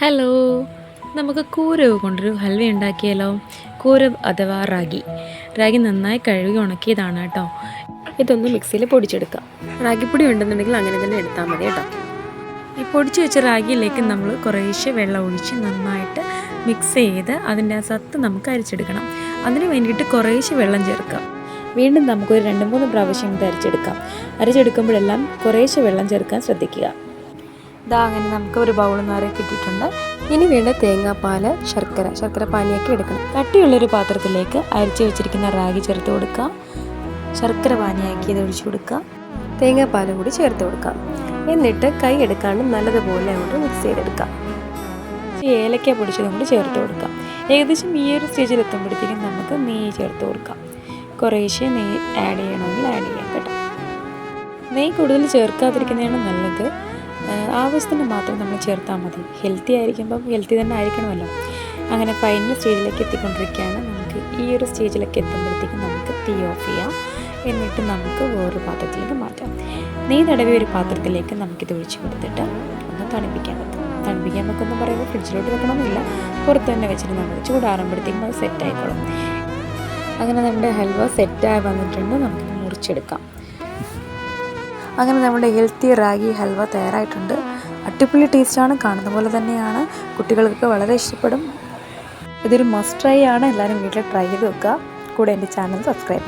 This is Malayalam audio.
ഹലോ, നമുക്ക് കൂരവ് കൊണ്ടൊരു ഹൽവ ഉണ്ടാക്കിയാലോ? കൂരവ് അഥവാ റാഗി നന്നായി കഴുകി ഉണക്കിയതാണ് കേട്ടോ. ഇതൊന്ന് മിക്സിയിൽ പൊടിച്ചെടുക്കാം. റാഗിപ്പൊടി ഉണ്ടെന്നുണ്ടെങ്കിൽ അങ്ങനെ തന്നെ എടുത്താൽ മതി കേട്ടോ. ഈ പൊടിച്ച് വെച്ച റാഗിയിലേക്ക് നമ്മൾ കുറേശ്ശെ വെള്ളം ഒഴിച്ച് നന്നായിട്ട് മിക്സ് ചെയ്ത് അതിൻ്റെ ആ സത്ത് നമുക്ക് അരിച്ചെടുക്കണം. അതിന് വേണ്ടിയിട്ട് കുറേശ്ശെ വെള്ളം ചേർക്കാം. വീണ്ടും നമുക്കൊരു 2-3 പ്രാവശ്യം ഇത് അരിച്ചെടുക്കുമ്പോഴെല്ലാം കുറേശ്ശെ വെള്ളം ചേർക്കാൻ ശ്രദ്ധിക്കുക. ഇതാ അങ്ങനെ നമുക്ക് ഒരു ബൗൾ നിറയെ കിട്ടിയിട്ടുണ്ട്. ഇനി വേണ്ട തേങ്ങാപ്പാൽ, ശർക്കര പാനിയാക്കി എടുക്കണം. കട്ടിയുള്ളൊരു പാത്രത്തിലേക്ക് അരിച്ചു വെച്ചിരിക്കുന്ന റാഗി ചേർത്ത് കൊടുക്കുക. ശർക്കര പാനിയാക്കി ഇത് ഒഴിച്ചു കൊടുക്കുക. തേങ്ങാപ്പാൽ കൂടി ചേർത്ത് കൊടുക്കാം. എന്നിട്ട് കൈ എടുക്കാണ്ട് നല്ലതുപോലെ അങ്ങോട്ട് മിക്സ് ചെയ്തെടുക്കാം. ഏലക്ക പൊടിച്ചതും കൂടി ചേർത്ത് കൊടുക്കാം. ഏകദേശം ഈ ഒരു സ്റ്റേജിൽ എത്തുമ്പോഴത്തേക്കും നമുക്ക് നെയ്യ് ചേർത്ത് കൊടുക്കാം. കുറേശ്ശെ നെയ്യ് ആഡ് ചെയ്യണമെങ്കിൽ ആഡ് ചെയ്യാം കേട്ടോ. നെയ്യ് കൂടുതൽ ചേർക്കാതിരിക്കുന്നതാണ് നല്ലത്. ആവശ്യത്തിന് മാത്രം നമ്മൾ ചേർത്താൽ മതി. ഹെൽത്തി ആയിരിക്കുമ്പം ഹെൽത്തി തന്നെ ആയിരിക്കണമല്ലോ. അങ്ങനെ ഫൈനൽ സ്റ്റേജിലേക്ക് എത്തിക്കൊണ്ടിരിക്കുകയാണ്. നമുക്ക് ഈ ഒരു സ്റ്റേജിലേക്ക് എത്തുമ്പോഴത്തേക്കും നമുക്ക് തീ ഓഫ് ചെയ്യാം. എന്നിട്ട് നമുക്ക് വേറൊരു പാത്രത്തിലേക്ക് മാറ്റാം. നെയ്യ് തടവിയ ഒരു പാത്രത്തിലേക്ക് നമുക്കിത് ഒഴിച്ച് കൊടുത്തിട്ട് ഒന്ന് തണുപ്പിക്കാൻ വെക്കാം. തണുപ്പിക്കാൻ വെക്കുമെന്ന് പറയുമ്പോൾ ഫ്രിഡ്ജിലോട്ട് വെക്കണമെന്നില്ല, പുറത്ത് തന്നെ വെച്ചിട്ട് നമ്മൾ ചൂടാറുമ്പോഴത്തേക്കും അത് സെറ്റായിക്കോളും. അങ്ങനെ നമ്മുടെ ഹൽവ സെറ്റായി വന്നിട്ടുണ്ട്. നമുക്ക് മുറിച്ചെടുക്കാം. അങ്ങനെ നമ്മുടെ ഹെൽത്തി റാഗി ഹൽവ തയ്യാറായിട്ടുണ്ട്. അടിപൊളി ടേസ്റ്റാണ്, കാണുന്ന പോലെ തന്നെയാണ്. കുട്ടികൾക്ക് വളരെ ഇഷ്ടപ്പെടും. ഇതൊരു മസ്റ്റ് ട്രൈ ആണ്. എല്ലാവരും വീട്ടിൽ ട്രൈ ചെയ്ത് വെക്കുക. കൂടെ എൻ്റെ ചാനൽ സബ്സ്ക്രൈബ്